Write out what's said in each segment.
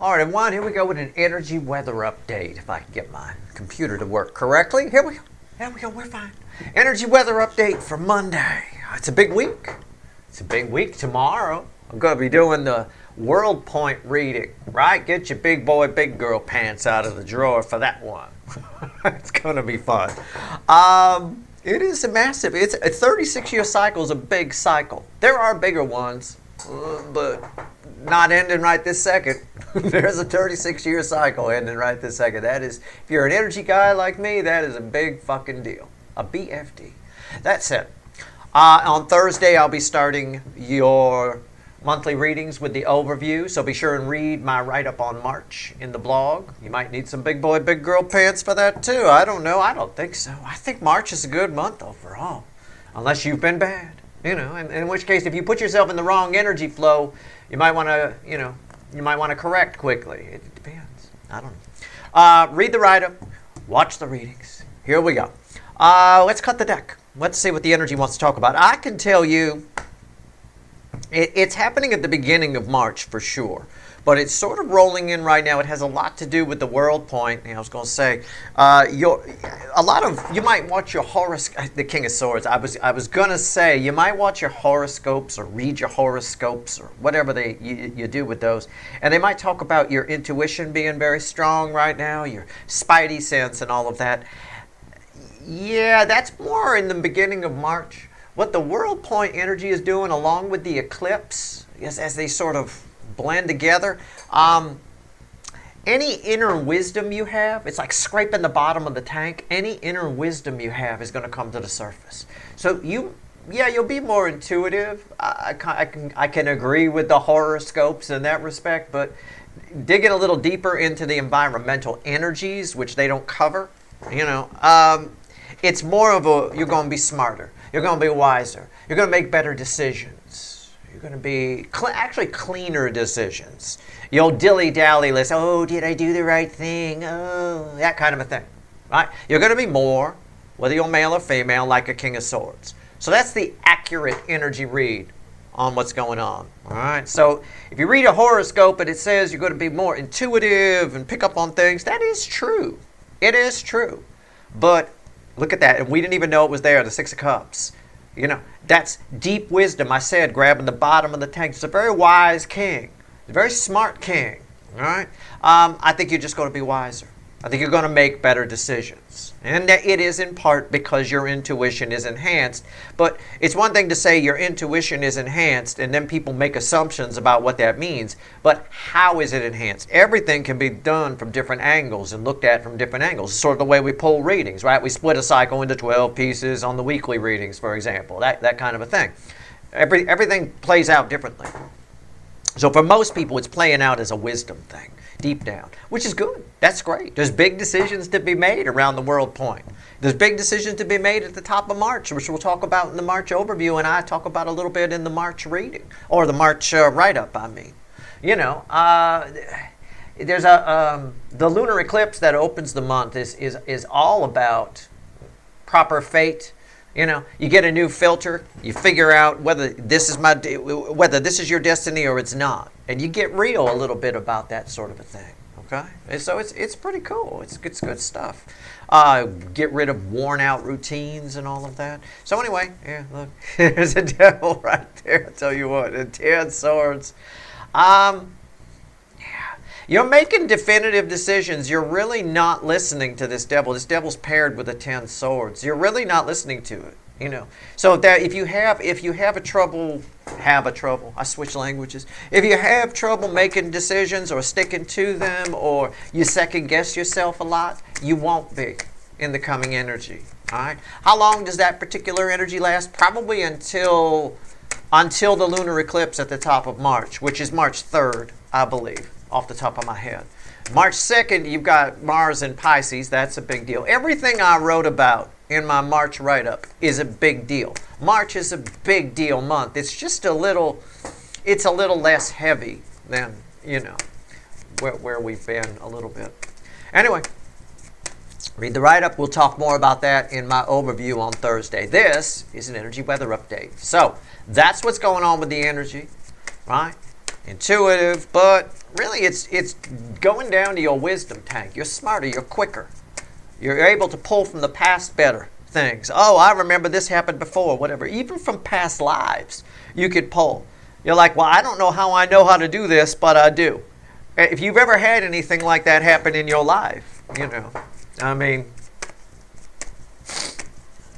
All right, everyone, here we go with an energy weather update. If I can get my computer to work correctly. Here we go. There we go, we're fine. Energy weather update for Monday. It's a big week. It's a big week tomorrow. I'm going to be doing the World Point reading, right? Get your big boy, big girl pants out of the drawer for that one. It's going to be fun. It is a massive, it's a 36-year cycle is a big cycle. There are bigger ones, but not ending right this second. There's a 36-year cycle ending right this second. That is, if you're an energy guy like me, that is a big fucking deal. A BFD. That's it. On Thursday, I'll be starting your monthly readings with the overview, so be sure and read my write-up on March in the blog. You might need some big boy, big girl pants for that too. I don't know. I don't think so. I think March is a good month overall, unless you've been bad. You know, in which case, if you put yourself in the wrong energy flow, you might want to, you might want to correct quickly. It depends. I don't know. Read the write-up. Watch the readings. Here we go. Let's cut the deck. Let's see what the energy wants to talk about. I can tell you it's happening at the beginning of March for sure, but it's sort of rolling in right now. It has a lot to do with the World Point. I was going to say, you might watch your horoscope, the King of Swords. I was going to say, you might watch your horoscopes or read your horoscopes or whatever you do with those, and they might talk about your intuition being very strong right now, your spidey sense and all of that. Yeah, that's more in the beginning of March. What the World Point energy is doing along with the eclipse, as they sort of blend together, any inner wisdom you have, it's like scraping the bottom of the tank. Any inner wisdom you have is going to come to the surface. So you'll be more intuitive. I can agree with the horoscopes in that respect, but digging a little deeper into the environmental energies, which they don't cover, it's more of you're going to be smarter. You're going to be wiser. You're going to make better decisions. You're going to be actually cleaner decisions. You'll dilly-dally list, oh, did I do the right thing? Oh, that kind of a thing. Right? You're going to be more, whether you're male or female, like a King of Swords. So that's the accurate energy read on what's going on. All right? So if you read a horoscope and it says you're going to be more intuitive and pick up on things, that is true. It is true. But look at that. And we didn't even know it was there, the Six of Cups. That's deep wisdom. I said, grabbing the bottom of the tank. It's a very wise king. A very smart king. All right? I think you're just going to be wiser. I think you're going to make better decisions. And it is in part because your intuition is enhanced. But it's one thing to say your intuition is enhanced and then people make assumptions about what that means. But how is it enhanced? Everything can be done from different angles and looked at from different angles. It's sort of the way we pull readings, right? We split a cycle into 12 pieces on the weekly readings, for example. That kind of a thing. Everything plays out differently. So for most people, it's playing out as a wisdom thing, deep down, which is good. That's great. There's big decisions to be made around the World Point. There's big decisions to be made at the top of March, which we'll talk about in the March overview, and I talk about a little bit in the March reading, or the March write-up, I mean. There's the lunar eclipse that opens the month is all about proper fate. You get a new filter, you figure out whether this is your destiny or it's not. And you get real a little bit about that sort of a thing. Okay? And so it's pretty cool. It's good stuff. Get rid of worn out routines and all of that. So anyway, yeah, look, there's a devil right there. I tell you what, and 10 swords. You're making definitive decisions. You're really not listening to this devil. This devil's paired with the 10 swords. You're really not listening to it. So that if you have trouble, I switch languages. If you have trouble making decisions or sticking to them, or you second guess yourself a lot, you won't be in the coming energy. All right. How long does that particular energy last? Probably until the lunar eclipse at the top of March, which is March 3rd, I believe, off the top of my head. March 2nd, you've got Mars in Pisces. That's a big deal. Everything I wrote about in my March write-up is a big deal. March is a big deal month. It's just a little less heavy than, where we've been a little bit. Anyway, read the write-up. We'll talk more about that in my overview on Thursday. This is an energy weather update. So that's what's going on with the energy, right? Intuitive, but really, it's going down to your wisdom tank. You're smarter. You're quicker. You're able to pull from the past better things. Oh, I remember this happened before, whatever. Even from past lives, you could pull. You're like, well, I don't know how to do this, but I do. If you've ever had anything like that happen in your life, I mean,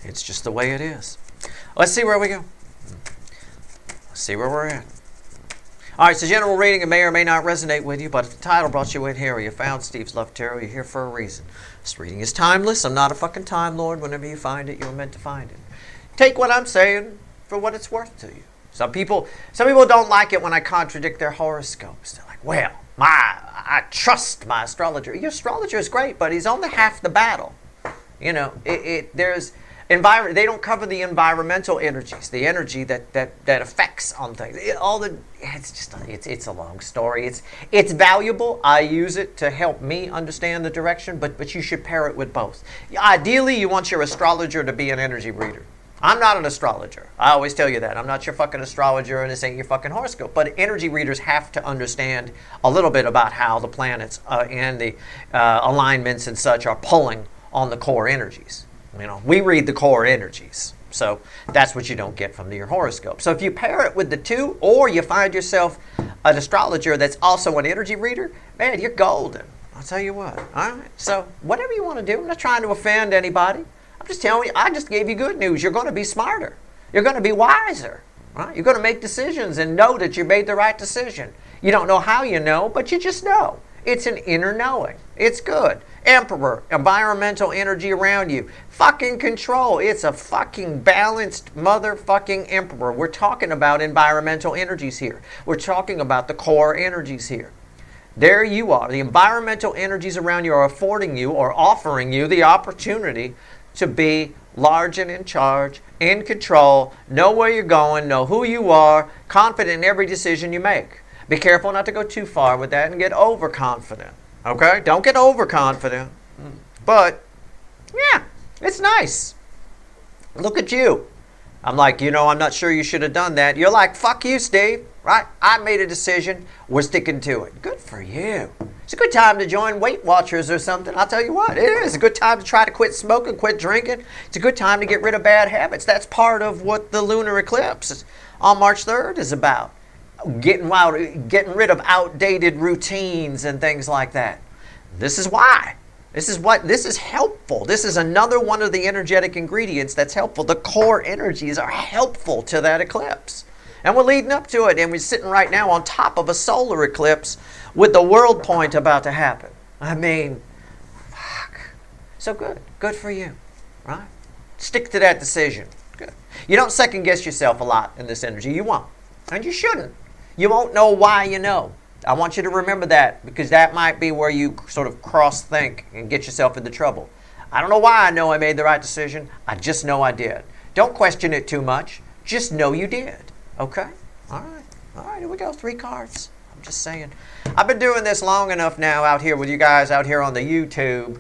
it's just the way it is. Let's see where we go. Let's see where we're at. All right, so general reading, it may or may not resonate with you, but if the title brought you in here, or you found Steve's Love Tarot, you're here for a reason. This reading is timeless. I'm not a fucking Time Lord. Whenever you find it, you're meant to find it. Take what I'm saying for what it's worth to you. Some people don't like it when I contradict their horoscopes. They're like, well, I trust my astrologer. Your astrologer is great, but he's only half the battle. There's environment. They don't cover the environmental energies, the energy that affects on things. It's a long story. It's valuable. I use it to help me understand the direction, but you should pair it with both. Ideally, you want your astrologer to be an energy reader. I'm not an astrologer. I always tell you that. I'm not your fucking astrologer, and this ain't your fucking horoscope. But energy readers have to understand a little bit about how the planets and the alignments and such are pulling on the core energies. We read the core energies. So that's what you don't get from your horoscope. So if you pair it with the two, or you find yourself an astrologer that's also an energy reader, man, you're golden. I'll tell you what. All right. So whatever you want to do. I'm not trying to offend anybody. I'm just telling you, I just gave you good news. You're going to be smarter. You're going to be wiser. Right? You're going to make decisions and know that you made the right decision. You don't know how you know, but you just know. It's an inner knowing. It's good. Emperor, environmental energy around you. Fucking control. It's a fucking balanced motherfucking emperor. We're talking about environmental energies here. We're talking about the core energies here. There you are. The environmental energies around you are affording you or offering you the opportunity to be large and in charge, in control, know where you're going, know who you are, confident in every decision you make. Be careful not to go too far with that and get overconfident. Okay? Don't get overconfident. But, yeah, it's nice. Look at you. I'm like, I'm not sure you should have done that. You're like, fuck you, Steve. Right? I made a decision. We're sticking to it. Good for you. It's a good time to join Weight Watchers or something. I'll tell you what. It is a good time to try to quit smoking, quit drinking. It's a good time to get rid of bad habits. That's part of what the lunar eclipse on March 3rd is about. Getting rid of outdated routines and things like that. This is why. This is helpful. This is another one of the energetic ingredients that's helpful. The core energies are helpful to that eclipse. And we're leading up to it, and we're sitting right now on top of a solar eclipse with the world point about to happen. I mean, fuck. So good. Good for you, right? Stick to that decision. Good. You don't second guess yourself a lot in this energy. You won't. And you shouldn't. You won't know why you know. I want you to remember that, because that might be where you sort of cross-think and get yourself into trouble. I don't know why I know I made the right decision. I just know I did. Don't question it too much. Just know you did. Okay? All right, here we go. 3 cards. I'm just saying. I've been doing this long enough now out here with you guys out here on the YouTube.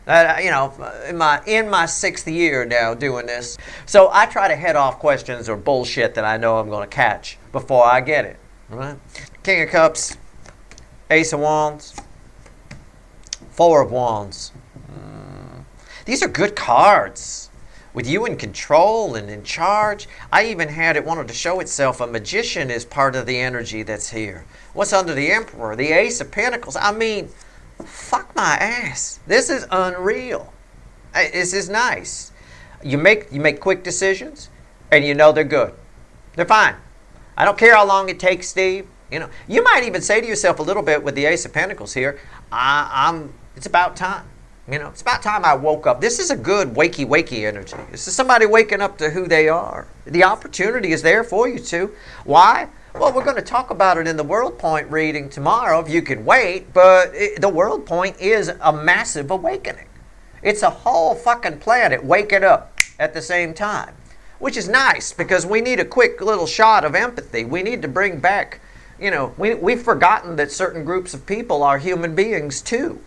In my 6th year now doing this. So I try to head off questions or bullshit that I know I'm going to catch before I get it. Right? King of Cups, Ace of Wands, 4 of Wands. These are good cards. With you in control and in charge. I even had it wanted to show itself. A magician is part of the energy that's here. What's under the Emperor? The Ace of Pentacles. I mean, fuck my ass. This is unreal. This is nice. You make quick decisions, and you know they're good. They're fine. I don't care how long it takes, Steve. You might even say to yourself a little bit with the Ace of Pentacles here, it's about time. It's about time I woke up. This is a good wakey energy. This is somebody waking up to who they are. The opportunity is there for you to. Why? Well, we're going to talk about it in the World Point reading tomorrow, if you can wait, but the World Point is a massive awakening. It's a whole fucking planet waking up at the same time, which is nice, because we need a quick little shot of empathy. We need to bring back, we've forgotten that certain groups of people are human beings too,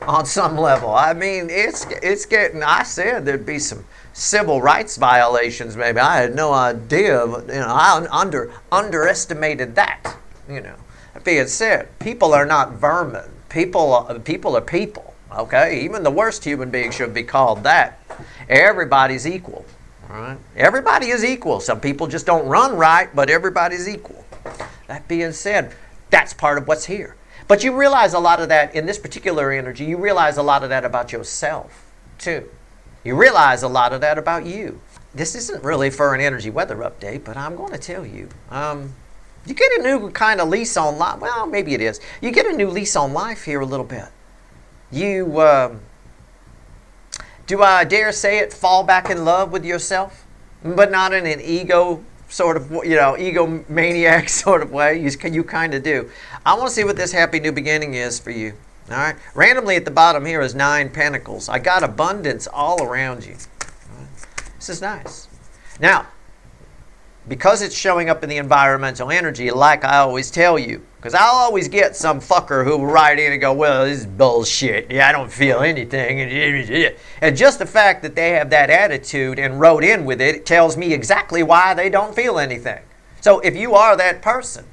on some level. I mean, it's getting, I said there'd be some civil rights violations maybe. I had no idea, I underestimated that, That being said, people are not vermin. People are people. Okay, even the worst human being should be called that. Everybody's equal. All right, everybody is equal. Some people just don't run right, but everybody's equal. That being said, that's part of what's here. But you realize a lot of that in this particular energy. You realize a lot of that about yourself too. You realize a lot of that about you. This isn't really for an energy weather update, but I'm going to tell you. You get a new kind of lease on life. Well, maybe it is. You get a new lease on life here a little bit. You, do I dare say it, fall back in love with yourself? But not in an ego sort of, egomaniac sort of way. You kind of do. I want to see what this happy new beginning is for you. All right. Randomly at the bottom here is 9 Pentacles. I got abundance all around you. This is nice. Now, because it's showing up in the environmental energy, like I always tell you, because I'll always get some fucker who will write in and go, well, this is bullshit. Yeah, I don't feel anything. And just the fact that they have that attitude and wrote in with it, it tells me exactly why they don't feel anything. So if you are that person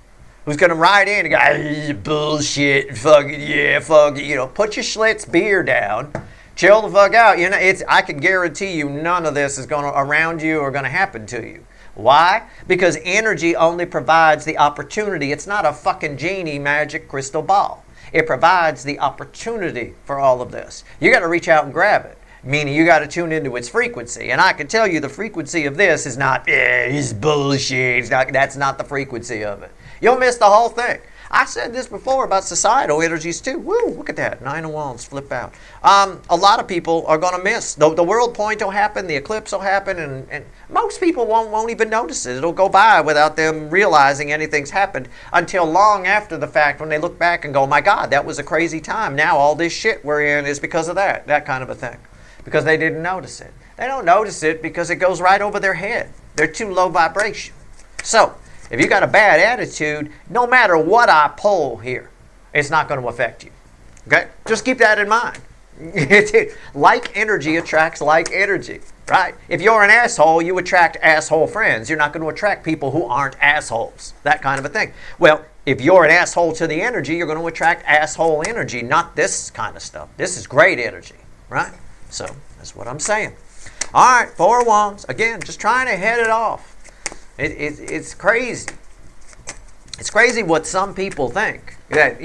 who's going to write in and go, bullshit, fuck it, yeah, fuck it, put your Schlitz beer down, chill the fuck out. I can guarantee you none of this is going to around you or going to happen to you. Why? Because energy only provides the opportunity. It's not a fucking genie magic crystal ball. It provides the opportunity for all of this. You got to reach out and grab it. Meaning you got to tune into its frequency. And I can tell you the frequency of this is not, it's bullshit. That's not the frequency of it. You'll miss the whole thing. I said this before about societal energies too. Woo, look at that. 9 of Wands flip out. A lot of people are going to miss. The world point will happen, the eclipse will happen, and most people won't even notice it. It'll go by without them realizing anything's happened until long after the fact when they look back and go, my God, that was a crazy time. Now all this shit we're in is because of that kind of a thing. Because they didn't notice it. They don't notice it because it goes right over their head. They're too low vibration. So, if you got a bad attitude, no matter what I pull here, it's not going to affect you. Okay? Just keep that in mind. Like energy attracts like energy, right? If you're an asshole, you attract asshole friends. You're not going to attract people who aren't assholes. That kind of a thing. Well, if you're an asshole to the energy, you're going to attract asshole energy, not this kind of stuff. This is great energy, right? So, that's what I'm saying. All right, 4 of Wands. Again, just trying to head it off. It's crazy. It's crazy what some people think. That,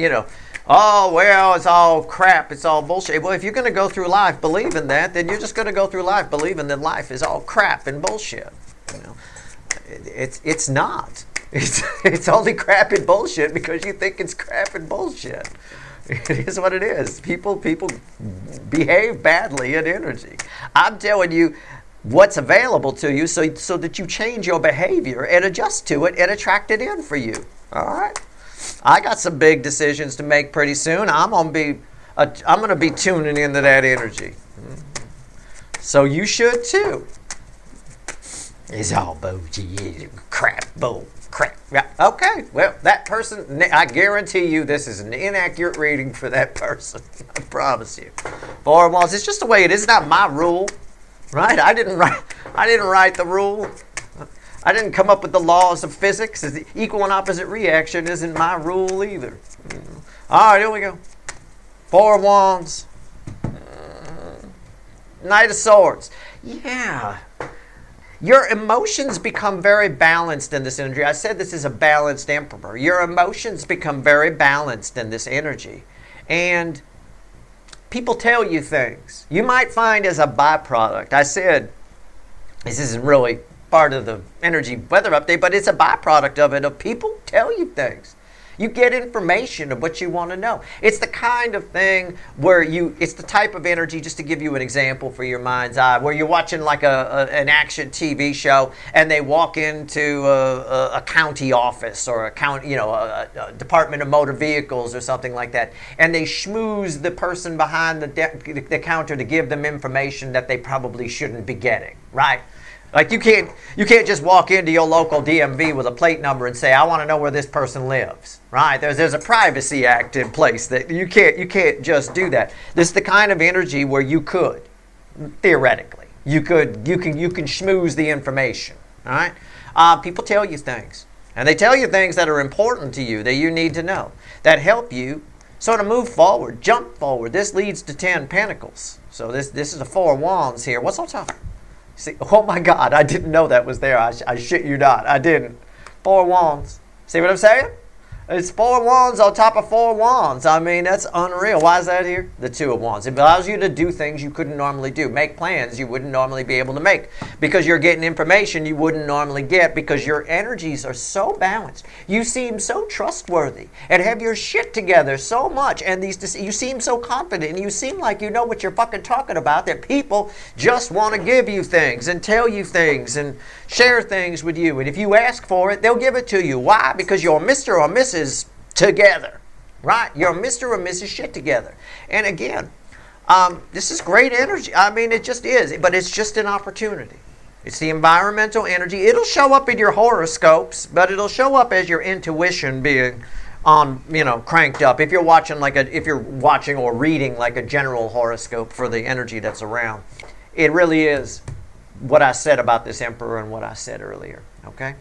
oh, well, it's all crap. It's all bullshit. Well, if you're going to go through life believing that, then you're just going to go through life believing that life is all crap and bullshit. It's not. It's only crap and bullshit because you think it's crap and bullshit. It is what it is. People behave badly in energy. I'm telling you what's available to you so that you change your behavior and adjust to it and attract it in for you. All right? I got some big decisions to make pretty soon. I'm going to be tuning into that energy. So you should too. It's all bullshit, crap, bull, crap. Yeah. Okay, well, that person, I guarantee you this is an inaccurate reading for that person. I promise you. 4 of Wands, it's just the way it is. It's not my rule. Right? I didn't write the rule. I didn't come up with the laws of physics. The equal and opposite reaction isn't my rule either. All right, here we go. 4 of Wands. Knight of Swords. Yeah. Your emotions become very balanced in this energy. I said this is a balanced emperor. Your emotions become very balanced in this energy. And people tell you things. You might find as a byproduct. I said this isn't really part of the energy weather update, but it's a byproduct of it. Of people tell you things. You get information of what you want to know. It's the kind of thing where it's the type of energy, just to give you an example for your mind's eye, where you're watching like an action TV show and they walk into a county office or a Department of Motor Vehicles or something like that, and they schmooze the person behind the counter to give them information that they probably shouldn't be getting, right? Like you can't just walk into your local DMV with a plate number and say, I want to know where this person lives, right? There's a privacy act in place that you can't just do that. This is the kind of energy where you could, theoretically, you can schmooze the information, all right? People tell you things. And they tell you things that are important to you, that you need to know, that help you sort of move forward, jump forward. This leads to 10 Pentacles. So this is the 4 Wands here. What's on top? See, oh my God, I didn't know that was there. I shit you not. I didn't. 4 Wands. See what I'm saying? It's 4 Wands on top of 4 Wands. I mean, that's unreal. Why is that here? The 2 of Wands. It allows you to do things you couldn't normally do. Make plans you wouldn't normally be able to make. Because you're getting information you wouldn't normally get. Because your energies are so balanced. You seem so trustworthy. And have your shit together so much. And you seem so confident. And you seem like you know what you're fucking talking about. That people just want to give you things. And tell you things. And share things with you. And if you ask for it, they'll give it to you. Why? Because you're Mr. or Mrs. together, right? You're Mr. or Mrs. Shit together. And again, this is great energy. I mean, it just is. But it's just an opportunity. It's the environmental energy. It'll show up in your horoscopes, but it'll show up as your intuition being on, cranked up. If you're watching or reading like a general horoscope for the energy that's around, it really is what I said about this Emperor and what I said earlier. Okay?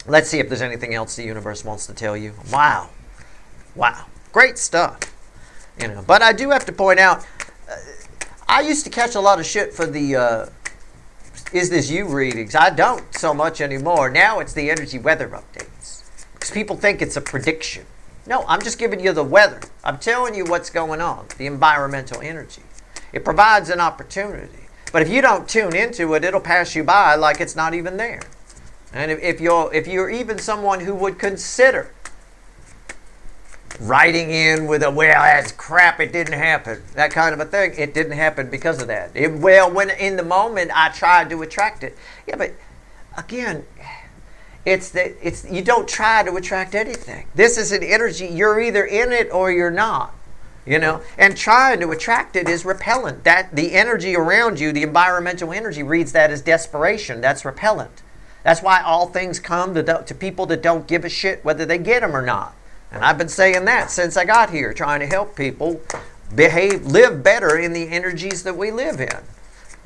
Let's see if there's anything else the universe wants to tell you. Wow. Great stuff. But I do have to point out, I used to catch a lot of shit for the Is This You readings. I don't so much anymore. Now it's the energy weather updates. Because people think it's a prediction. No, I'm just giving you the weather. I'm telling you what's going on. The environmental energy. It provides an opportunity. But if you don't tune into it, it'll pass you by like it's not even there. And if you're even someone who would consider writing in with well, that's crap, it didn't happen, that kind of a thing, it didn't happen because of that. When in the moment I tried to attract it. Yeah, but again, you don't try to attract anything. This is an energy, you're either in it or you're not. And trying to attract it is repellent. That the energy around you, the environmental energy, reads that as desperation. That's repellent. That's why all things come to people that don't give a shit whether they get them or not. And I've been saying that since I got here, trying to help people live better in the energies that we live in.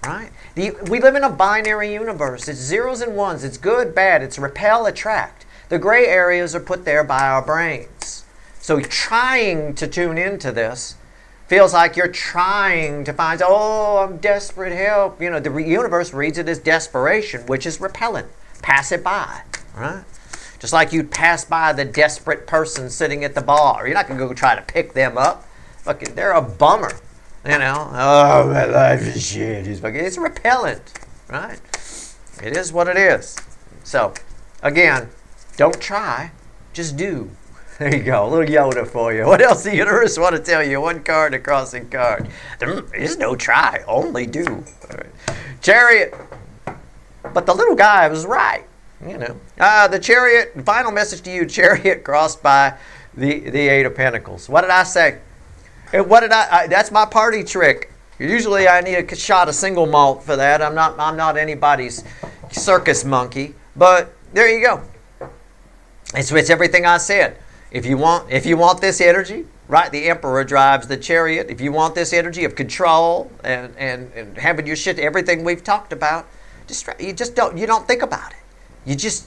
Right? We live in a binary universe. It's zeros and ones. It's good, bad. It's repel, attract. The gray areas are put there by our brains. So trying to tune into this feels like you're trying to find, I'm desperate, help. The universe reads it as desperation, which is repellent. Pass it by, right? Just like you'd pass by the desperate person sitting at the bar. You're not going to go try to pick them up. Fucking, they're a bummer, Oh, my life is shit. It's repellent, right? It is what it is. So, again, don't try, just do. There you go, a little Yoda for you. What else the universe want to tell you? One card, a crossing card. There is no try, only do. All right. Chariot. But the little guy was right, The Chariot, final message to you, Chariot crossed by the 8 of Pentacles. What did I say? That's my party trick. Usually I need a shot of single malt for that. I'm not anybody's circus monkey. But there you go. It's everything I said. If you want this energy, right? The Emperor drives the Chariot. If you want this energy of control and having your shit, everything we've talked about, you don't think about it. You just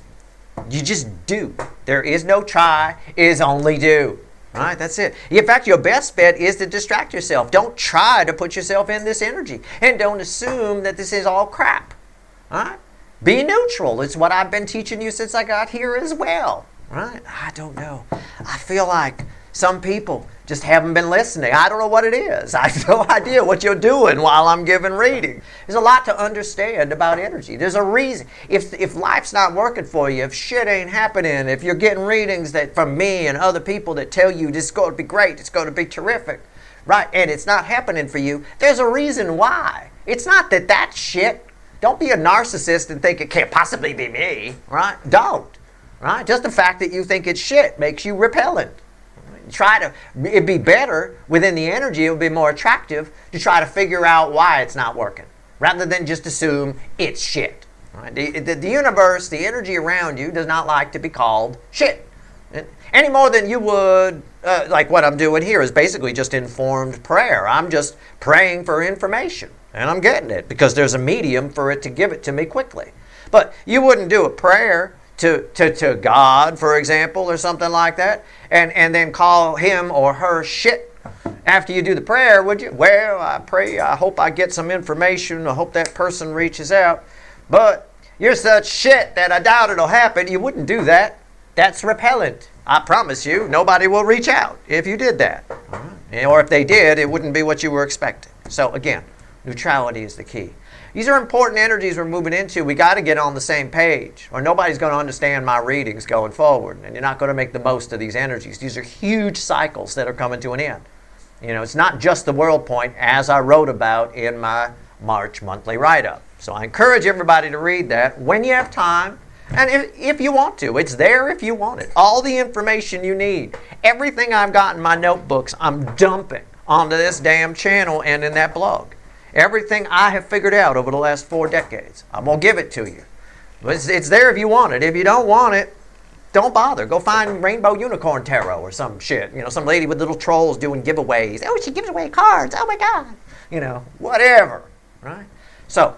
do. There is no try, is only do. Right? That's it. In fact, your best bet is to distract yourself. Don't try to put yourself in this energy. And don't assume that this is all crap. Right? Be neutral. It's what I've been teaching you since I got here as well. Right? I don't know. I feel like some people just haven't been listening. I don't know what it is. I have no idea what you're doing while I'm giving reading. There's a lot to understand about energy. There's a reason. If life's not working for you, if shit ain't happening, if you're getting readings that from me and other people that tell you this is going to be great, it's going to be terrific, right? And it's not happening for you, there's a reason why. It's not that that's shit. Don't be a narcissist and think it can't possibly be me, right? Don't, right? Just the fact that you think it's shit makes you repellent. It'd be better within the energy, it would be more attractive to try to figure out why it's not working rather than just assume it's shit. Right? The universe, the energy around you does not like to be called shit. Any more than you would, like what I'm doing here is basically just informed prayer. I'm just praying for information and I'm getting it because there's a medium for it to give it to me quickly. But you wouldn't do a prayer to God, for example, or something like that, and then call him or her shit after you do the prayer, would you? Well, I pray, I hope I get some information, I hope that person reaches out, but you're such shit that I doubt it'll happen. You wouldn't do that. That's repellent. I promise you, nobody will reach out if you did that. Or if they did, it wouldn't be what you were expecting. So again, neutrality is the key. These are important energies we're moving into. We got to get on the same page, or nobody's going to understand my readings going forward, and you're not going to make the most of these energies. These are huge cycles that are coming to an end. You know, it's not just the world point, as I wrote about in my March monthly write-up. So I encourage everybody to read that when you have time, and if you want to. It's there if you want it. All the information you need, everything I've got in my notebooks, I'm dumping onto this damn channel and in that blog. Everything I have figured out over the last 4 decades, I'm going to give it to you. But it's there if you want it. If you don't want it, don't bother. Go find Rainbow Unicorn Tarot or some shit. You know, some lady with little trolls doing giveaways. Oh, she gives away cards. Oh, my God. You know, whatever. Right? So,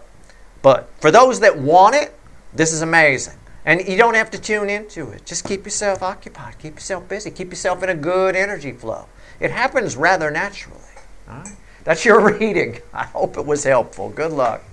but for those that want it, this is amazing. And you don't have to tune into it. Just keep yourself occupied. Keep yourself busy. Keep yourself in a good energy flow. It happens rather naturally. All right? That's your reading. I hope it was helpful. Good luck.